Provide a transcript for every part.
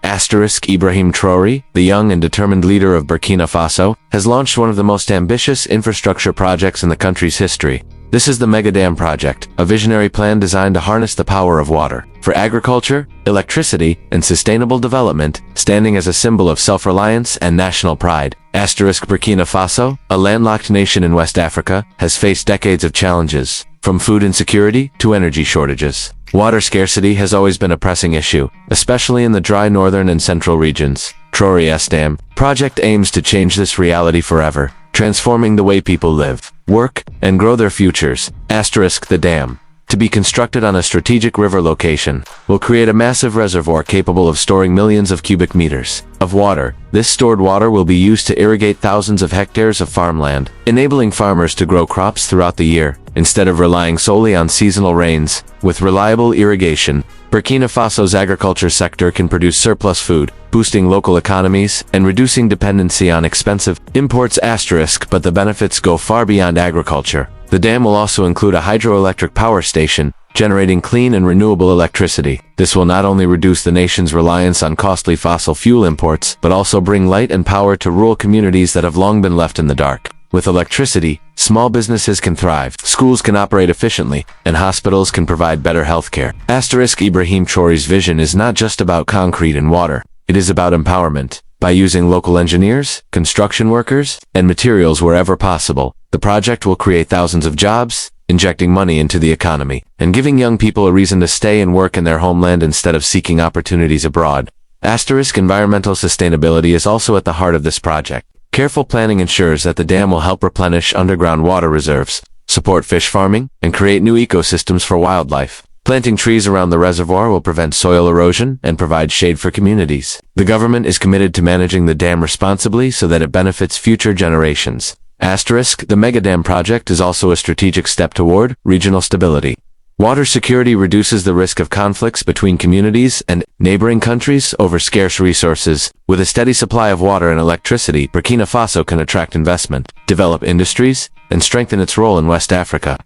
Ibrahim Traoré, the young and determined leader of Burkina Faso, has launched one of the most ambitious infrastructure projects in the country's history. This is the Mega Dam Project, a visionary plan designed to harness the power of water for agriculture, electricity, and sustainable development, standing as a symbol of self-reliance and national pride. Burkina Faso, a landlocked nation in West Africa, has faced decades of challenges, from food insecurity to energy shortages. Water scarcity has always been a pressing issue, especially in the dry northern and central regions. Traoré's Dam project aims to change this reality forever, transforming the way people live, work, and grow their futures. The dam, to be constructed on a strategic river location, will create a massive reservoir capable of storing millions of cubic meters of water. This stored water will be used to irrigate thousands of hectares of farmland, enabling farmers to grow crops throughout the year, instead of relying solely on seasonal rains. With reliable irrigation, Burkina Faso's agriculture sector can produce surplus food, boosting local economies and reducing dependency on expensive imports. But the benefits go far beyond agriculture. The dam will also include a hydroelectric power station, generating clean and renewable electricity. This will not only reduce the nation's reliance on costly fossil fuel imports, but also bring light and power to rural communities that have long been left in the dark. With electricity, small businesses can thrive, schools can operate efficiently, and hospitals can provide better healthcare. Ibrahim Traoré's vision is not just about concrete and water. It is about empowerment. By using local engineers, construction workers, and materials wherever possible, the project will create thousands of jobs, injecting money into the economy, and giving young people a reason to stay and work in their homeland instead of seeking opportunities abroad. Environmental sustainability is also at the heart of this project. Careful planning ensures that the dam will help replenish underground water reserves, support fish farming, and create new ecosystems for wildlife. Planting trees around the reservoir will prevent soil erosion and provide shade for communities. The government is committed to managing the dam responsibly so that it benefits future generations. The Mega Dam project is also a strategic step toward regional stability. Water security reduces the risk of conflicts between communities and neighboring countries over scarce resources. With a steady supply of water and electricity, Burkina Faso can attract investment, develop industries, and strengthen its role in West Africa.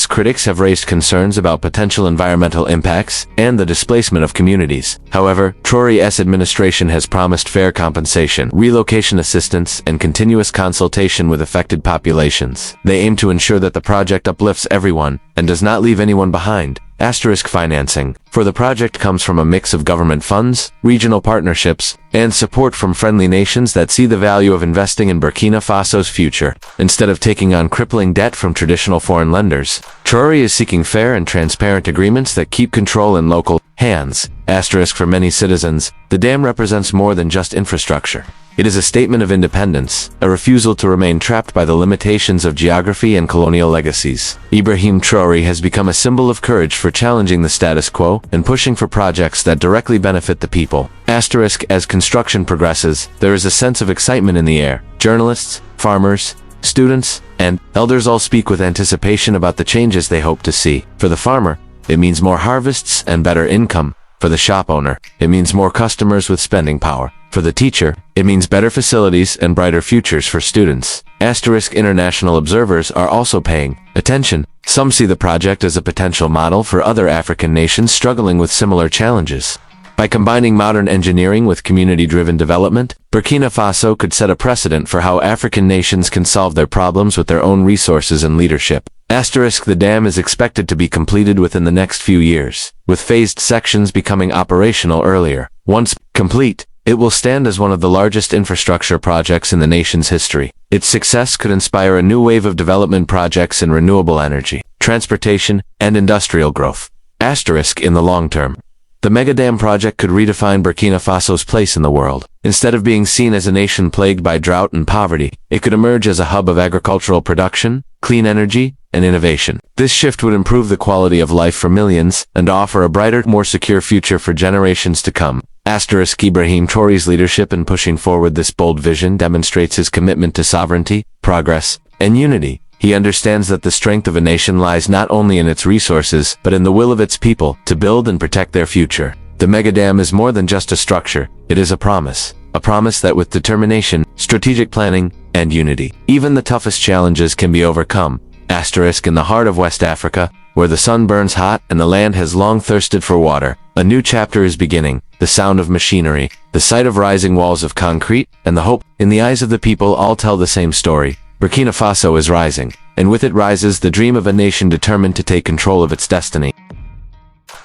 Critics have raised concerns about potential environmental impacts and the displacement of communities. However, Traoré's administration has promised fair compensation, relocation assistance, and continuous consultation with affected populations. They aim to ensure that the project uplifts everyone and does not leave anyone behind. Financing for the project comes from a mix of government funds, regional partnerships, and support from friendly nations that see the value of investing in Burkina Faso's future. Instead of taking on crippling debt from traditional foreign lenders, Traoré is seeking fair and transparent agreements that keep control in local hands. For many citizens, the dam represents more than just infrastructure. It is a statement of independence, a refusal to remain trapped by the limitations of geography and colonial legacies. Ibrahim Traoré has become a symbol of courage for challenging the status quo and pushing for projects that directly benefit the people. As construction progresses, there is a sense of excitement in the air. Journalists, farmers, students, and elders all speak with anticipation about the changes they hope to see. For the farmer, it means more harvests and better income. For the shop owner, it means more customers with spending power. For the teacher, it means better facilities and brighter futures for students. International observers are also paying attention. Some see the project as a potential model for other African nations struggling with similar challenges. By combining modern engineering with community-driven development, Burkina Faso could set a precedent for how African nations can solve their problems with their own resources and leadership. The dam is expected to be completed within the next few years, with phased sections becoming operational earlier. Once complete, it will stand as one of the largest infrastructure projects in the nation's history. Its success could inspire a new wave of development projects in renewable energy, transportation, and industrial growth. In the long term, the Mega Dam project could redefine Burkina Faso's place in the world. Instead of being seen as a nation plagued by drought and poverty, it could emerge as a hub of agricultural production, clean energy, and innovation. This shift would improve the quality of life for millions and offer a brighter, more secure future for generations to come. Ibrahim Traoré's leadership in pushing forward this bold vision demonstrates his commitment to sovereignty, progress, and unity. He understands that the strength of a nation lies not only in its resources, but in the will of its people to build and protect their future. The Mega Dam is more than just a structure, it is a promise that with determination, strategic planning, and unity, even the toughest challenges can be overcome. In the heart of West Africa, where the sun burns hot and the land has long thirsted for water. A new chapter is beginning, the sound of machinery, the sight of rising walls of concrete, and the hope in the eyes of the people all tell the same story. Burkina Faso is rising, and with it rises the dream of a nation determined to take control of its destiny.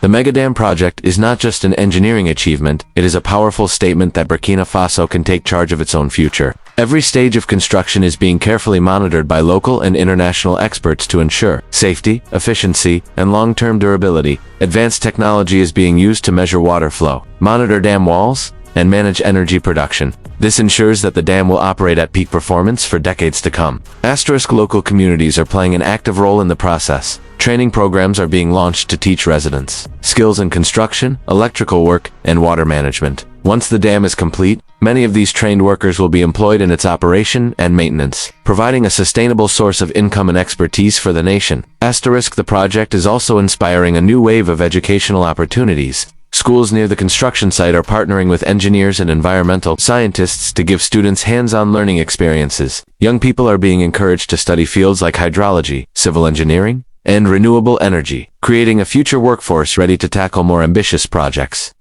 The Megadam project is not just an engineering achievement, it is a powerful statement that Burkina Faso can take charge of its own future. Every stage of construction is being carefully monitored by local and international experts to ensure safety, efficiency, and long-term durability. Advanced technology is being used to measure water flow, monitor dam walls, and manage energy production. This ensures that the dam will operate at peak performance for decades to come. Local communities are playing an active role in the process. Training programs are being launched to teach residents skills in construction, electrical work, and water management. Once the dam is complete, many of these trained workers will be employed in its operation and maintenance, providing a sustainable source of income and expertise for the nation. The project is also inspiring a new wave of educational opportunities. Schools near the construction site are partnering with engineers and environmental scientists to give students hands-on learning experiences. Young people are being encouraged to study fields like hydrology, civil engineering, and renewable energy, creating a future workforce ready to tackle more ambitious projects.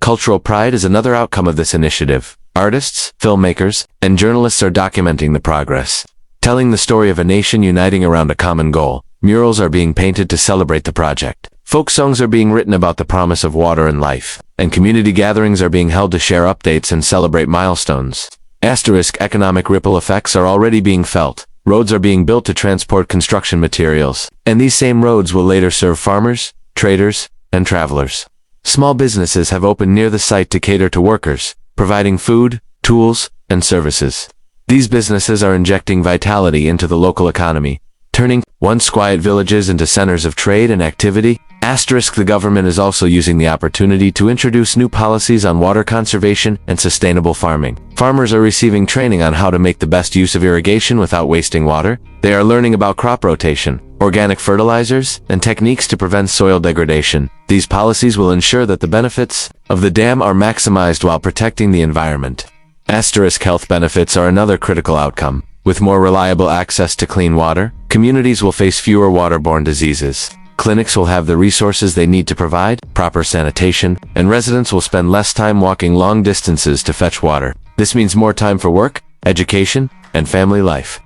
Cultural pride is another outcome of this initiative. Artists, filmmakers, and journalists are documenting the progress, telling the story of a nation uniting around a common goal. Murals are being painted to celebrate the project. Folk songs are being written about the promise of water and life, and community gatherings are being held to share updates and celebrate milestones. Economic ripple effects are already being felt. Roads are being built to transport construction materials, and these same roads will later serve farmers, traders, and travelers. Small businesses have opened near the site to cater to workers, providing food, tools, and services. These businesses are injecting vitality into the local economy, turning once quiet villages into centers of trade and activity. The government is also using the opportunity to introduce new policies on water conservation and sustainable farming. Farmers are receiving training on how to make the best use of irrigation without wasting water. They are learning about crop rotation, organic fertilizers, and techniques to prevent soil degradation. These policies will ensure that the benefits of the dam are maximized while protecting the environment. Health benefits are another critical outcome. With more reliable access to clean water, communities will face fewer waterborne diseases. Clinics will have the resources they need to provide proper sanitation, and residents will spend less time walking long distances to fetch water. This means more time for work, education, and family life.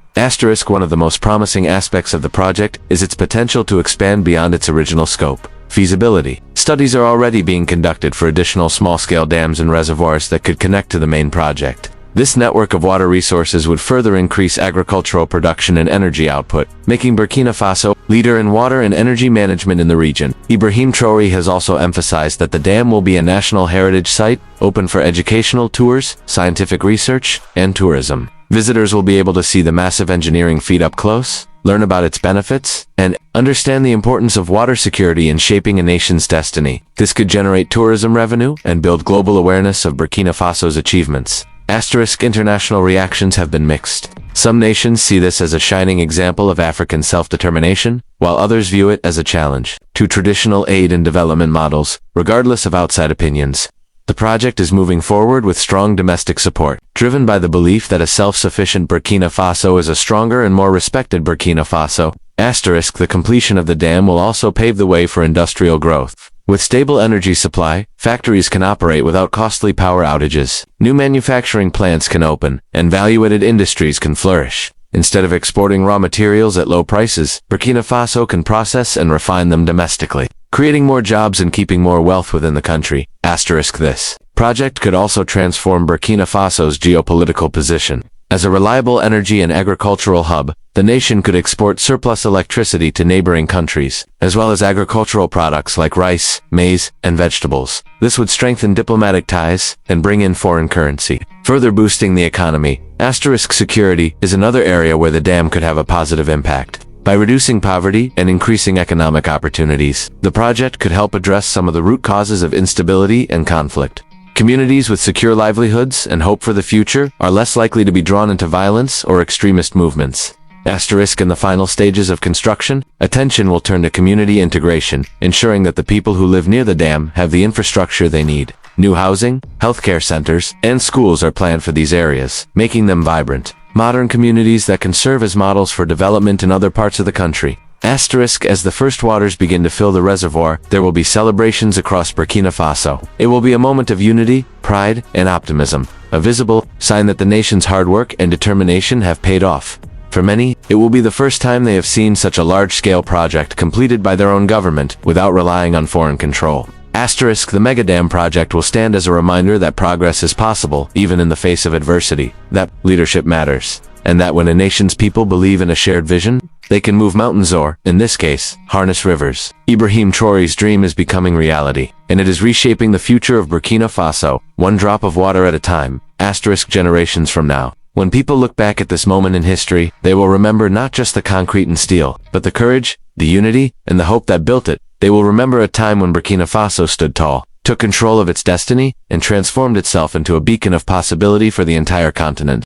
One of the most promising aspects of the project is its potential to expand beyond its original scope. Feasibility studies are already being conducted for additional small-scale dams and reservoirs that could connect to the main project. This network of water resources would further increase agricultural production and energy output, making Burkina Faso leader in water and energy management in the region. Ibrahim Traoré has also emphasized that the dam will be a national heritage site, open for educational tours, scientific research, and tourism. Visitors will be able to see the massive engineering feat up close, learn about its benefits, and understand the importance of water security in shaping a nation's destiny. This could generate tourism revenue and build global awareness of Burkina Faso's achievements. International reactions have been mixed. Some nations see this as a shining example of African self-determination, while others view it as a challenge to traditional aid and development models, regardless of outside opinions. The project is moving forward with strong domestic support, driven by the belief that a self-sufficient Burkina Faso is a stronger and more respected Burkina Faso. The completion of the dam will also pave the way for industrial growth. With stable energy supply, factories can operate without costly power outages. New manufacturing plants can open, and value-added industries can flourish. Instead of exporting raw materials at low prices, Burkina Faso can process and refine them domestically, creating more jobs and keeping more wealth within the country. This project could also transform Burkina Faso's geopolitical position. As a reliable energy and agricultural hub, the nation could export surplus electricity to neighboring countries, as well as agricultural products like rice, maize, and vegetables. This would strengthen diplomatic ties and bring in foreign currency, further boosting the economy. Security is another area where the dam could have a positive impact. By reducing poverty and increasing economic opportunities, the project could help address some of the root causes of instability and conflict. Communities with secure livelihoods and hope for the future are less likely to be drawn into violence or extremist movements. In the final stages of construction, attention will turn to community integration, ensuring that the people who live near the dam have the infrastructure they need. New housing, healthcare centers, and schools are planned for these areas, making them vibrant, modern communities that can serve as models for development in other parts of the country. Asterisk, as the first waters begin to fill the reservoir, there will be celebrations across Burkina Faso. It will be a moment of unity, pride, and optimism, a visible sign that the nation's hard work and determination have paid off. For many, it will be the first time they have seen such a large-scale project completed by their own government without relying on foreign control. Asterisk, the mega dam project will stand as a reminder that progress is possible even in the face of adversity, that leadership matters, and that when a nation's people believe in a shared vision, they can move mountains or, in this case, harness rivers. Ibrahim Traoré's dream is becoming reality, and it is reshaping the future of Burkina Faso, one drop of water at a time. Asterisk, generations from now. When people look back at this moment in history, they will remember not just the concrete and steel, but the courage, the unity, and the hope that built it. They will remember a time when Burkina Faso stood tall, took control of its destiny, and transformed itself into a beacon of possibility for the entire continent.